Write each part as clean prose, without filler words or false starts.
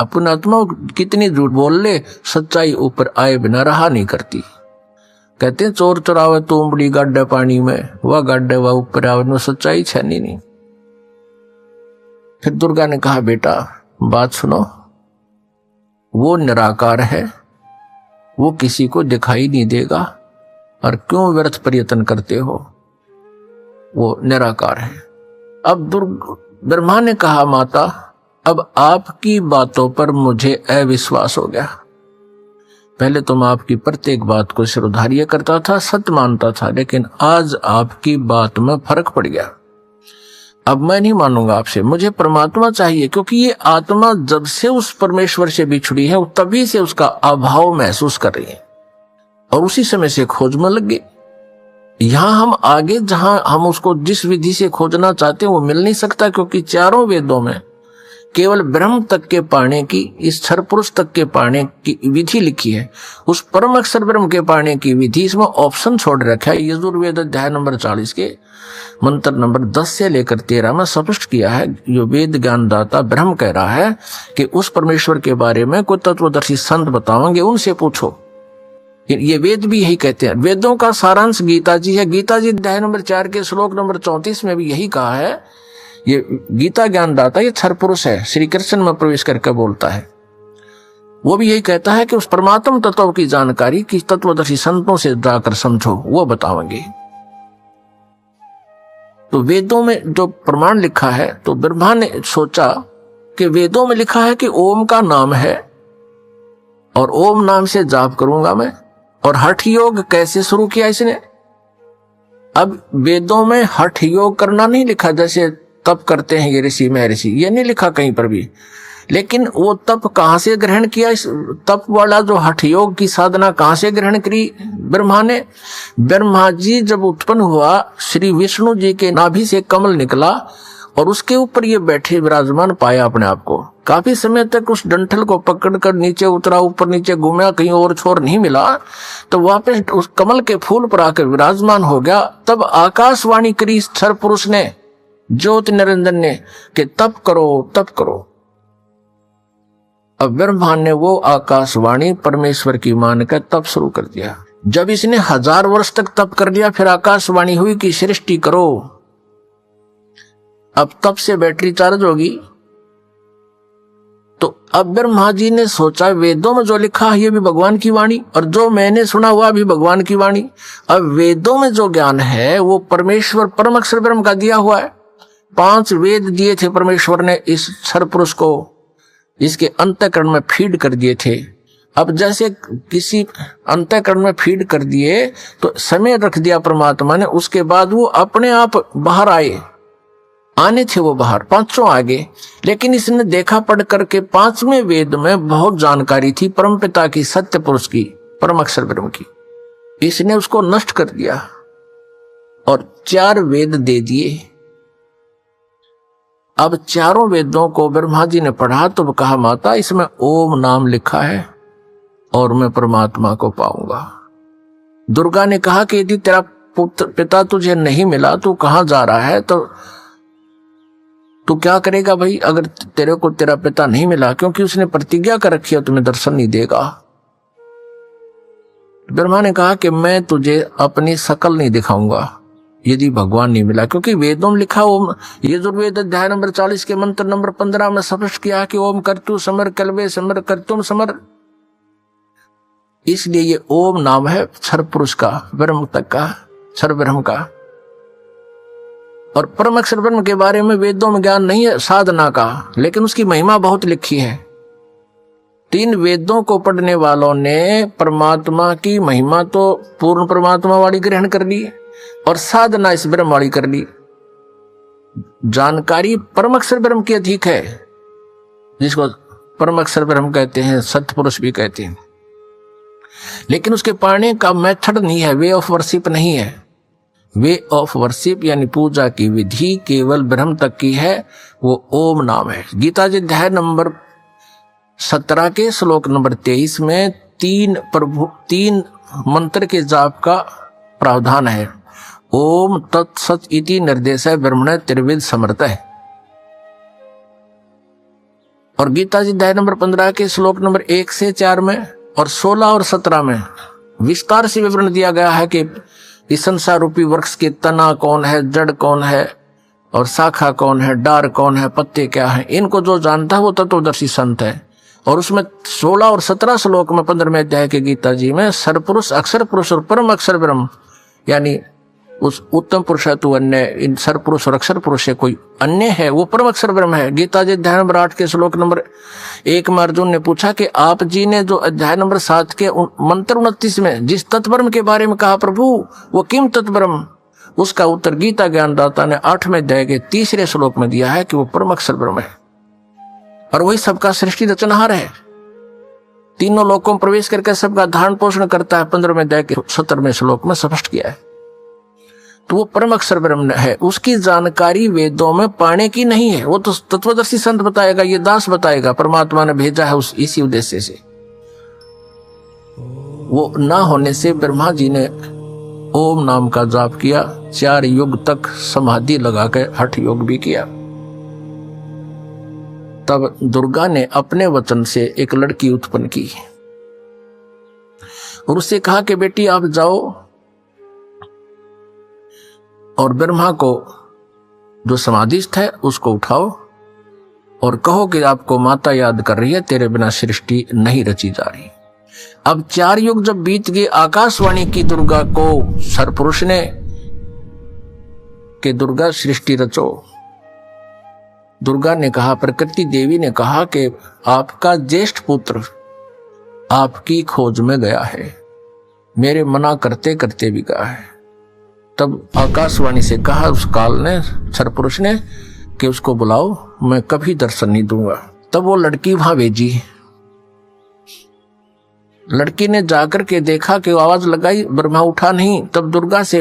अपनी आत्मा कितनी झूठ बोल ले, सच्चाई ऊपर आए बिना रहा नहीं करती। कहते हैं चोर चुरावे तोमड़ी गाड्डे पानी में, वह गाड्डे वह ऊपर आवे, न सच्चाई छनी नहीं। फिर दुर्गा ने कहा बेटा बात सुनो, वो निराकार है, वो किसी को दिखाई नहीं देगा, और क्यों व्यर्थ प्रयत्न करते हो, वो निराकार है। अब ब्रह्मा ने कहा माता अब आपकी बातों पर मुझे अविश्वास हो गया। पहले तो मैं आपकी प्रत्येक बात को सिरोधार्य करता था, सत्य मानता था, लेकिन आज आपकी बात में फर्क पड़ गया। अब मैं नहीं मानूंगा आपसे, मुझे परमात्मा चाहिए, क्योंकि ये आत्मा जब से उस परमेश्वर से बिछड़ी है तभी से उसका अभाव महसूस कर रही है, और उसी समय से खोज में लग गई। यहां हम आगे जहां हम उसको जिस विधि से खोजना चाहते हैं वो मिल नहीं सकता, क्योंकि चारों वेदों में केवल ब्रह्म तक के पाने की, इस क्षर पुरुष तक के पाने की विधि लिखी है। उस परम अक्षर ब्रह्म के पाने की विधि इसमें ऑप्शन छोड़ रखा है। यजुर्वेद अध्याय नंबर 40 के मंत्र नंबर 10 से लेकर 13 में स्पष्ट किया है। जो वेद ज्ञानदाता ब्रह्म कह रहा है कि उस परमेश्वर के बारे में कोई तत्वदर्शी संत बताओगे, उनसे पूछो। ये वेद भी यही कहते हैं। वेदों का सारांश गीता जी है। गीता जी अध्याय नंबर 4 के श्लोक नंबर 34 में भी यही कहा है। ये गीता ज्ञानदाता ये क्षर पुरुष है, श्री कृष्ण में प्रवेश करके बोलता है। वो भी यही कहता है कि उस परमात्म तत्व की जानकारी की तत्वदर्शी संतों से जाकर समझो, वो बतावेंगे। तो वेदों में जो प्रमाण लिखा है, तो ब्रह्मा ने सोचा कि वेदों में लिखा है कि ओम का नाम है और ओम नाम से जाप करूंगा मैं। और हठ योग कैसे शुरू किया इसने? अब वेदों में हठ योग करना नहीं लिखा, जैसे तप करते हैं ये ऋषि महर्षि, ये नहीं लिखा कहीं पर भी। लेकिन वो तप कहां से ग्रहण किया? इस तप वाला जो हठ योग की साधना कहां से ग्रहण करी ब्रह्मा ने? ब्रह्मा जी जब उत्पन्न हुआ, श्री विष्णु जी के नाभि से कमल निकला और उसके ऊपर ये बैठे विराजमान पाया अपने आप को। काफी समय तक उस डंठल को पकड़कर नीचे उतरा, ऊपर नीचे घूमा, कहीं और छोर नहीं मिला, तो वापस उस कमल के फूल पर आकर विराजमान हो गया। तब आकाशवाणी करी क्षर पुरुष ने, ज्योति निरंजन ने, कि तप करो तप करो। अब ब्रह्मा ने वो आकाशवाणी परमेश्वर की मानकर तप शुरू कर दिया। जब इसने 1000 वर्ष तक तप कर लिया, फिर आकाशवाणी हुई कि सृष्टि करो। अब तप से बैटरी चार्ज होगी। तो अब ब्रह्मा जी ने सोचा वेदों में जो लिखा है ये भी भगवान की वाणी, और जो मैंने सुना हुआ भी भगवान की वाणी। अब वेदों में जो ज्ञान है वो परमेश्वर परम अक्षर ब्रह्म का दिया हुआ है। 5 वेद दिए थे परमेश्वर ने इस क्षर पुरुष को, इसके अंतःकरण में फीड कर दिए थे। अब जैसे किसी अंतःकरण में फीड कर दिए तो समय रख दिया परमात्मा ने, उसके बाद वो अपने आप बाहर आने थे वो बाहर, 5 आगे। लेकिन इसने देखा पढ़ करके 5वें वेद में बहुत जानकारी थी परमपिता की, सत्य पुरुष की, परम अक्षर ब्रह्म की। इसने उसको नष्ट कर दिया और 4 वेद दे दिए। अब चारों वेदों को ब्रह्मा जी ने पढ़ा तो कहा माता इसमें ओम नाम लिखा है और मैं परमात्मा को पाऊंगा। दुर्गा ने कहा कि यदि तेरा पिता तुझे नहीं मिला, तू कहां जा रहा है, तो तू क्या करेगा भाई अगर तेरे को तेरा पिता नहीं मिला? क्योंकि उसने प्रतिज्ञा कर रखी है तुम्हें दर्शन नहीं देगा। ब्रह्मा ने कहा कि मैं तुझे अपनी शकल नहीं दिखाऊंगा यदि भगवान नहीं मिला, क्योंकि वेदों में लिखा ओम। यजुर्वेद अध्याय नंबर 40 के मंत्र नंबर 15 में स्पष्ट किया कि ओम कर्तु समर कल्वे समर कर्तुम समर। इसलिए ये ओम नाम है क्षर पुरुष का, ब्रह्म तक का, क्षर ब्रह्म का। और परम अक्षर ब्रह्म के बारे में वेदों में ज्ञान नहीं है साधना का, लेकिन उसकी महिमा बहुत लिखी है। 3 वेदों को पढ़ने वालों ने परमात्मा की महिमा तो पूर्ण परमात्मा वाली ग्रहण कर ली और साधना इस ब्रह्म वाली कर ली। जानकारी परम अक्षर ब्रह्म की अधिक है, जिसको परम अक्षर ब्रह्म कहते हैं, सत्पुरुष भी कहते हैं। लेकिन उसके पाने का मेथड नहीं है, वे ऑफ वर्शिप नहीं है। वे ऑफ वर्शिप यानी पूजा की विधि केवल ब्रह्म तक की है, वो ओम नाम है। गीता जी अध्याय नंबर 17 के श्लोक नंबर 23 में 3 मंत्र के जाप का प्रावधान है। ओम तत्सत इति निर्देश है ब्रह्मण त्रिविध समर्थ है। और गीता जी अध्याय नंबर 15 के श्लोक नंबर 1 से 4 में और 16 और 17 में विस्तार से विवरण दिया गया है कि इस संसार रूपी वृक्ष के तना कौन है, जड़ कौन है और शाखा कौन है, डार कौन है, पत्ते क्या है। इनको जो जानता है वो तत्वदर्शी संत है। और उसमें 16 और 17 श्लोक में 15वें अध्याय के गीता जी में सरपुरुष, अक्षर पुरुष और परम अक्षर ब्रह्म, यानी उस उत्तम पुरुष है तू अन्य, इन सरपुरुष और अक्षर पुरुष से कोई अन्य है, वो परम अक्षर ब्रह्म है। गीता जी अध्याय नंबर 8 के श्लोक नंबर 1 में अर्जुन ने पूछा कि आप जी ने जो अध्याय नंबर 7 के मंत्र 29 में जिस तत्ब्रह्म के बारे में कहा प्रभु वो किम तत्ब्रह्म, उसका उत्तर गीता ज्ञानदाता ने 8वें अध्याय के 3रे श्लोक में दिया है कि वो परम अक्षर ब्रह्म है और वही सबका सृष्टि रचनहार है, तीनों लोकों में प्रवेश करके सबका धारण पोषण करता है। 15वें अध्याय के 17वें श्लोक में स्पष्ट किया है। तो वो परम अक्षर ब्रह्म है। उसकी जानकारी वेदों में पाने की नहीं है, वो तो तत्वदर्शी संत बताएगा, ये दास बताएगा। परमात्मा ने भेजा है उस इसी उद्देश्य से। वो ना होने से ब्रह्मा जी ने ओम नाम का जाप किया, 4 युग तक समाधि लगा के हठ योग भी किया। तब दुर्गा ने अपने वचन से एक लड़की उत्पन्न की और उससे कहा कि बेटी आप जाओ और ब्रह्मा को जो समाधिस्थ है उसको उठाओ और कहो कि आपको माता याद कर रही है, तेरे बिना सृष्टि नहीं रची जा रही। अब 4 युग जब बीत गए, आकाशवाणी की दुर्गा को सरपुरुष ने कि दुर्गा सृष्टि रचो। दुर्गा ने कहा, प्रकृति देवी ने कहा कि आपका ज्येष्ठ पुत्र आपकी खोज में गया है, मेरे मना करते करते भी गया है। तब आकाशवाणी से कहा उस काल ने, सरपुरुष ने, कि उसको बुलाओ, मैं कभी दर्शन नहीं दूंगा। तब वो लड़की वहां भेजी। लड़की ने जाकर के देखा कि आवाज लगाई, ब्रह्मा उठा नहीं। तब दुर्गा से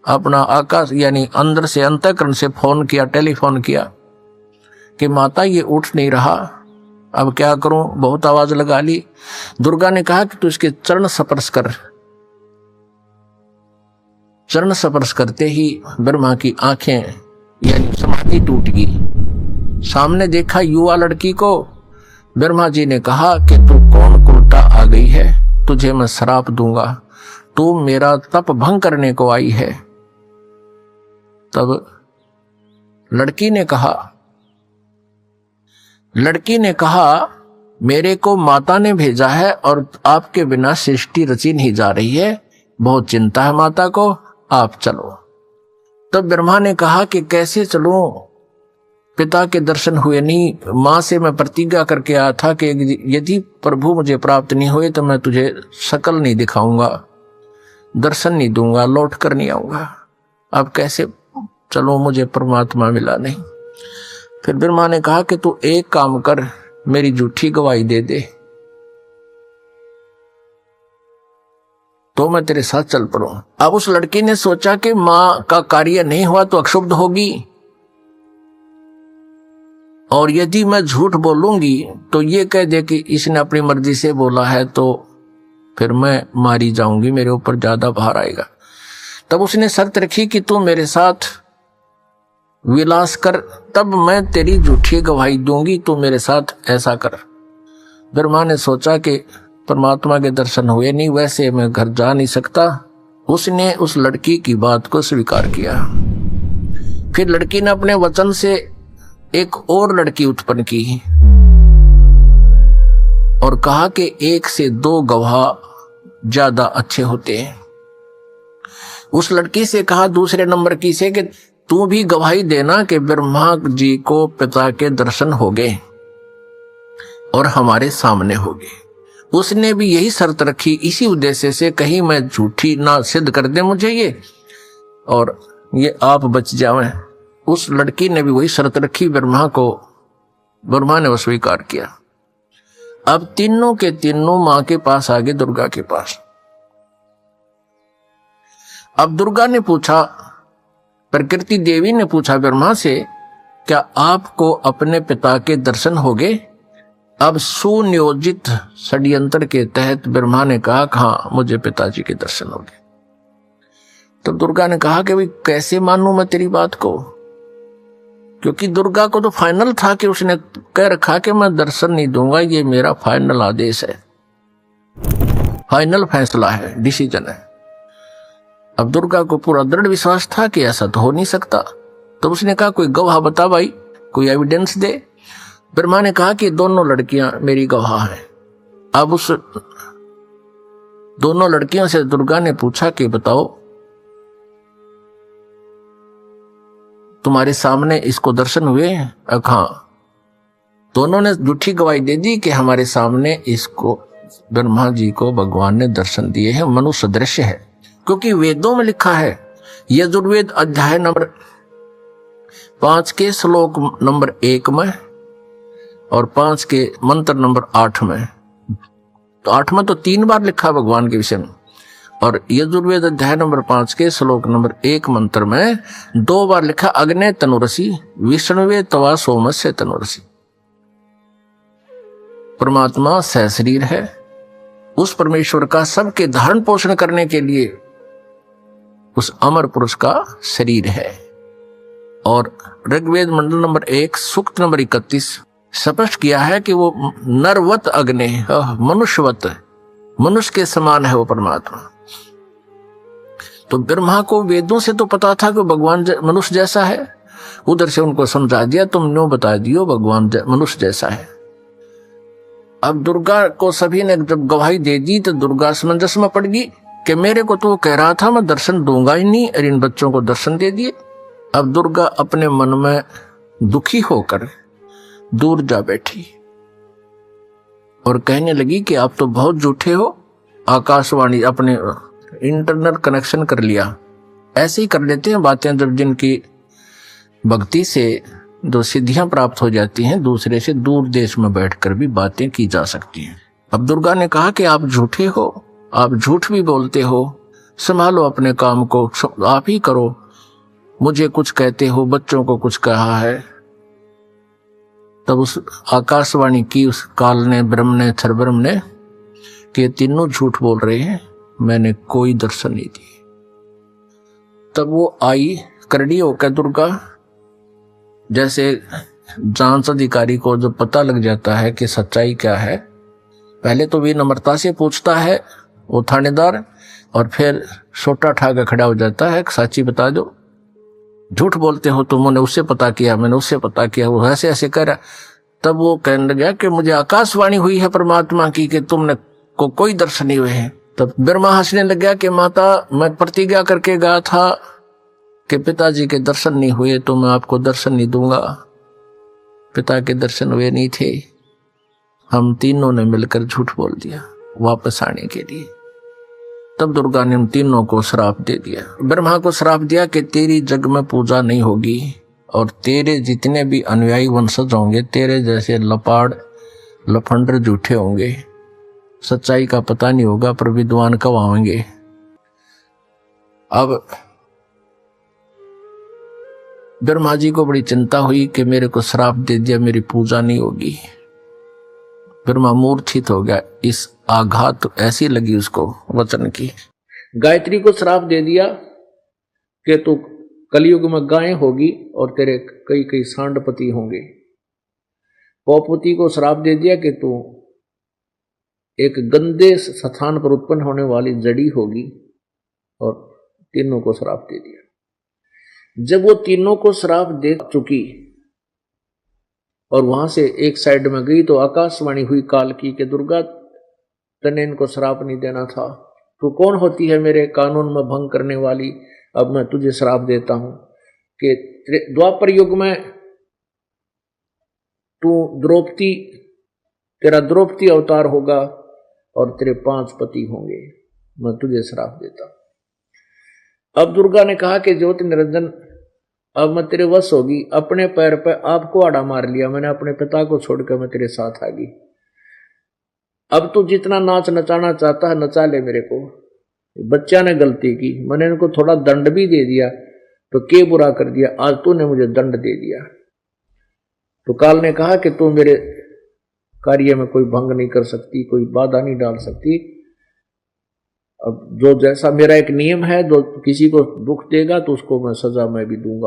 अपना आकाश यानी अंदर से अंतःकरण से फोन किया, टेलीफोन किया कि माता ये उठ नहीं रहा, अब क्या करूं, बहुत आवाज लगा ली। दुर्गा ने कहा कि तू इसके चरण स्पर्श कर। चरण स्पर्श करते ही ब्रह्मा की आंखें यानी समाधि टूट गई। सामने देखा युवा लड़की को। ब्रह्मा जी ने कहा कि तू कौन कुलटा आ गई है, तुझे मैं श्राप दूंगा, तू मेरा तप भंग करने को आई है। तब लड़की ने कहा मेरे को माता ने भेजा है और आपके बिना सृष्टि रची नहीं जा रही है, बहुत चिंता है माता को, आप चलो। तब ब्रह्मा ने कहा कि कैसे चलूं, पिता के दर्शन हुए नहीं। मां से मैं प्रतिज्ञा करके आया था कि यदि प्रभु मुझे प्राप्त नहीं हुए तो मैं तुझे शकल नहीं दिखाऊंगा, दर्शन नहीं दूंगा, लौट कर नहीं आऊंगा। अब कैसे चलो, मुझे परमात्मा मिला नहीं। फिर ब्रह्मा ने कहा कि तू एक काम कर, मेरी झूठी गवाही दे दे तो मैं तेरे साथ चल पड़ूं। अब उस लड़की ने सोचा कि मां का कार्य नहीं हुआ तो अक्षुब्ध होगी, और यदि मैं झूठ बोलूंगी तो ये कह दे कि इसने अपनी मर्जी से बोला है, तो फिर मैं मारी जाऊंगी, मेरे ऊपर ज्यादा भार आएगा। तब उसने शर्त रखी कि तू मेरे साथ विलास कर, तब मैं तेरी झूठी गवाही दूंगी, तू मेरे साथ ऐसा कर। ब्रह्मा ने सोचा कि परमात्मा के दर्शन हुए नहीं, वैसे मैं घर जा नहीं सकता। उसने उस लड़की की बात को स्वीकार किया। फिर लड़की ने अपने वचन से एक और लड़की उत्पन्न की और कहा कि 1 से 2 गवाह ज्यादा अच्छे होते हैं। उस लड़की से कहा दूसरे नंबर की से कि तू भी गवाही देना कि ब्रह्मा जी को पिता के दर्शन हो गए और हमारे सामने हो गए। उसने भी यही शर्त रखी, इसी उद्देश्य से कहीं मैं झूठी ना सिद्ध कर दे मुझे ये और ये आप बच जावें। उस लड़की ने भी वही शर्त रखी ब्रह्मा ने वो स्वीकार किया। अब तीनों के तीनों मां के पास आ गए, दुर्गा के पास। अब दुर्गा ने पूछा, प्रकृति देवी ने पूछा ब्रह्मा से, क्या आपको अपने पिता के दर्शन हो गए? अब सुनियोजित षड्यंत्र के तहत ब्रह्मा ने कहा, हाँ मुझे पिताजी के दर्शन हो गए। तो दुर्गा ने कहा कि भाई कैसे मानूं मैं तेरी बात को, क्योंकि दुर्गा को तो फाइनल था कि उसने कह रखा कि मैं दर्शन नहीं दूंगा, ये मेरा फाइनल आदेश है, फाइनल फैसला है, डिसीजन है। अब दुर्गा को पूरा दृढ़ विश्वास था कि ऐसा तो हो नहीं सकता। तो उसने कहा कोई गवाह बता भाई, कोई एविडेंस दे। ब्रह्मा ने कहा कि दोनों लड़कियां मेरी गवाह हैं। अब उस दोनों लड़कियों से दुर्गा ने पूछा कि बताओ तुम्हारे सामने इसको दर्शन हुए हैं? हाँ। दोनों ने झूठी गवाही दे दी कि हमारे सामने इसको ब्रह्मा जी को भगवान ने दर्शन दिए हैं, मनुष्य दृश्य है। क्योंकि वेदों में लिखा है, यजुर्वेद अध्याय नंबर 5 के श्लोक नंबर 1 में और 5 के मंत्र नंबर 8 में, तो 8 में तो 3 बार लिखा भगवान के विषय में, और यजुर्वेद अध्याय नंबर 5 के श्लोक नंबर 1 मंत्र में 2 बार लिखा अग्ने तनुरसी विष्णुवे तवा सोमस्य तनुरसी। परमात्मा सहशरीर है, उस परमेश्वर का सबके धारण पोषण करने के लिए उस अमर पुरुष का शरीर है। और ऋग्वेद मंडल नंबर 1 सूक्त नंबर 31 स्पष्ट किया है कि वो नरवत अग्नि, मनुष्यवत, मनुष्य के समान है वो परमात्मा। तो ब्रह्मा को वेदों से तो पता था कि भगवान मनुष्य जैसा है, उधर से उनको समझा दिया, तुम न्यों बता दियो भगवान मनुष्य जैसा है। अब दुर्गा को सभी ने जब गवाही दे दी तो दुर्गा असमंजस में पड़ गई कि मेरे को तो वो कह रहा था मैं दर्शन दूंगा ही नहीं, और इन बच्चों को दर्शन दे दिए। अब दुर्गा अपने मन में दुखी होकर दूर जा बैठी और कहने लगी कि आप तो बहुत झूठे हो। आकाशवाणी अपने इंटरनेट कनेक्शन कर लिया, ऐसे ही कर लेते हैं बातें जब जिनकी भक्ति से जो सिद्धियां प्राप्त हो जाती हैं, दूसरे से दूर देश में बैठकर भी बातें की जा सकती हैं। अब दुर्गा ने कहा कि आप झूठे हो, आप झूठ भी बोलते हो, संभालो अपने काम को, आप ही करो, मुझे कुछ कहते हो, बच्चों को कुछ कहा है। तब उस आकाशवाणी की उस काल ने, ब्रह्म ने, क्षरब्रह्म ने, कि तीनों झूठ बोल रहे हैं, मैंने कोई दर्शन नहीं दी। तब वो आई करड़ी होकर दुर्गा, जैसे जांच अधिकारी को जब पता लग जाता है कि सच्चाई क्या है, पहले तो भी नम्रता से पूछता है वो थानेदार, और फिर छोटा ठाकर खड़ा हो जाता है, सच्ची बता दो, झूठ बोलते हो तुमने उससे पता किया, मैंने उससे पता किया, वो ऐसे ऐसे कर रहा। तब वो कहने लगा कि मुझे आकाशवाणी हुई है परमात्मा की कि तुमने को कोई दर्शन नहीं हुए हैं। तब ब्रह्मा हंसने लग गया कि माता मैं प्रतिज्ञा करके गया था कि पिताजी के दर्शन नहीं हुए तो मैं आपको दर्शन नहीं दूंगा। पिता के दर्शन हुए नहीं थे, हम तीनों ने मिलकर झूठ बोल दिया वापस आने के लिए। तब दुर्गा ने उन तीनों को श्राप दे दिया। ब्रह्मा को श्राप दिया कि तेरी जग में पूजा नहीं होगी और तेरे जितने भी अनुयायी वंशज होंगे तेरे जैसे लपाड़ लफंडर झूठे होंगे, सच्चाई का पता नहीं होगा पर विद्वान कब आएंगे। अब ब्रह्मा जी को बड़ी चिंता हुई कि मेरे को श्राप दे दिया, मेरी पूजा नहीं होगी। ब्रह्मा मूर्छित हो गया, इस आघात ऐसी लगी उसको वचन की। गायत्री को श्राप दे दिया कि तू कलयुग में गाय होगी और तेरे कई कई सांडपति होंगे। पौपति को श्राप दे दिया कि तू एक गंदे स्थान पर उत्पन्न होने वाली जड़ी होगी, और तीनों को श्राप दे दिया। जब वो तीनों को श्राप दे चुकी और वहां से एक साइड में गई तो आकाशवाणी हुई काल की कि दुर्गा तने इनको श्राप नहीं देना था, तू कौन होती है मेरे कानून में भंग करने वाली, अब मैं तुझे श्राप देता हूं कि द्वापर युग में तू द्रौपदी, तेरा द्रौपदी अवतार होगा और तेरे 5 पति होंगे, मैं तुझे श्राप देता हूं। अब दुर्गा ने कहा कि ज्योति निरंजन अब मैं तेरे वश होगी, अपने पैर पे आपको आड़ा मार लिया मैंने, अपने पिता को छोड़कर मैं तेरे साथ आ गई। अब तू जितना नाच नचाना चाहता है नचा ले मेरे को। बच्चा ने गलती की, मैंने इनको थोड़ा दंड भी दे दिया तो के बुरा कर दिया, आज तूने मुझे दंड दे दिया। तो काल ने कहा कि तू मेरे कार्य में कोई भंग नहीं कर सकती, कोई बाधा नहीं डाल सकती। अब जो जैसा मेरा एक नियम है, जो किसी को दुख देगा तो उसको मैं सजा मैं भी दूंगा।